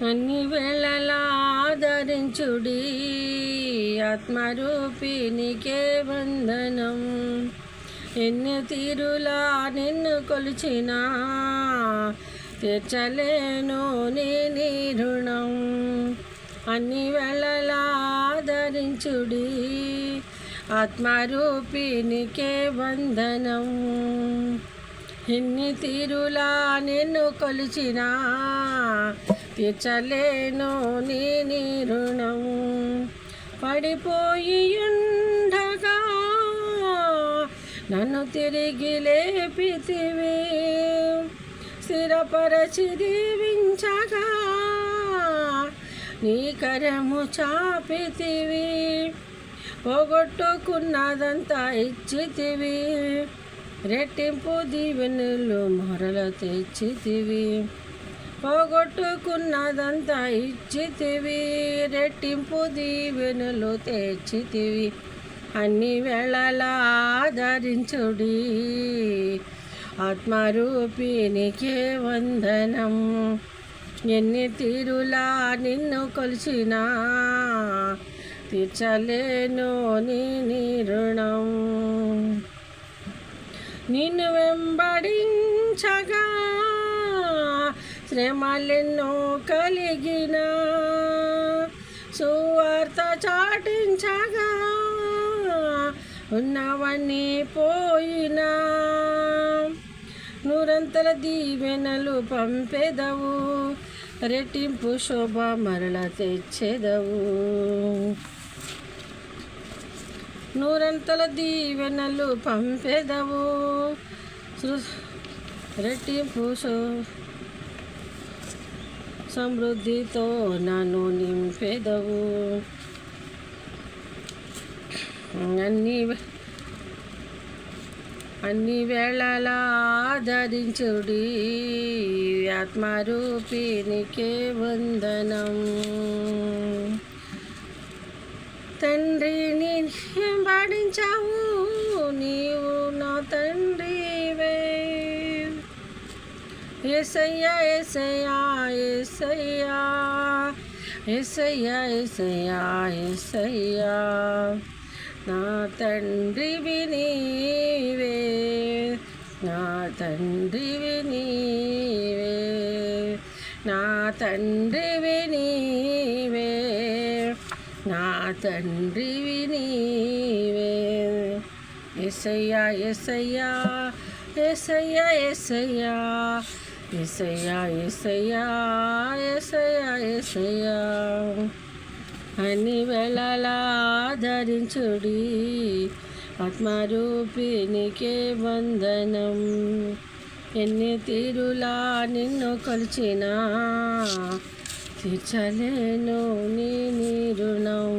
అన్ని వేళలా ఆదరించుడి ఆత్మరూపినికే వందనం. ఎన్ని తీరులా నిన్ను కొలిచినా తీర్చలేను నీ రుణం. అన్ని వేళలా ఆదరించుడి ఆత్మరూపినికే వందనం. ఎన్ని తీరులా నిన్ను కొలిచినా తీర్చలేను నీ రుణం. పడిపోయి ఉండగా నన్ను తిరిగి లేపితివి, స్థిరపరచి దీవించగా నీ కరము చాపితివి. పోగొట్టుకున్నదంతా ఇచ్చితివి, రెట్టింపు దీవెనలు మరల తెచ్చితివి. పోగొట్టుకున్నదంతా ఇచ్చితివి, రెట్టింపు దీవెనలు తెచ్చితివి. అన్ని వేళలా ఆదరించుడి ఆత్మరూపినికే వందనం. ఎన్ని తీరులా నిన్ను కొలిచినా తీర్చలేను నీ రుణం. నిన్ను వెంబడించగా శ్రమలెన్నో కలిగిన, సువార్త చాటించగా ఉన్నవన్నీ పోయినా, నూరంతల దీవెనలు పంపెదవు, రెట్టింపు శోభ మరల తెచ్చెదవు. నూరంతల దీవెనలు పంపెదవు, రెట్టింపు సమృద్ధితో నన్ను నింపెదవు. అన్ని వేళలా ఆదరించుడి ఆత్మరూపినికే వందనం. తండ్రిని వెంబడించావు, నీవు నా తండ్రివే. యేసయ్యా యేసయ్యా యేసయ్యా యేసయ్యా యేసయ్యా యేసయ్యా, నా తండ్రివి నీవే, నా తండ్రివి నీవే, నా తండ్రివి నీవే, నా తండ్రివి నీవే. యేసయ్యా యేసయ్యా యేసయ్యా యేసయ్యా యేసయ్యా యేసయ్యా యేసయ్యా యేసయ్యా. అన్ని వేళలా ఆదరించుడి ఆత్మరూపినికే వందనం. ఎన్ని తీరులా నిన్ను కొలిచినా తీర్చలేను నీ రుణం.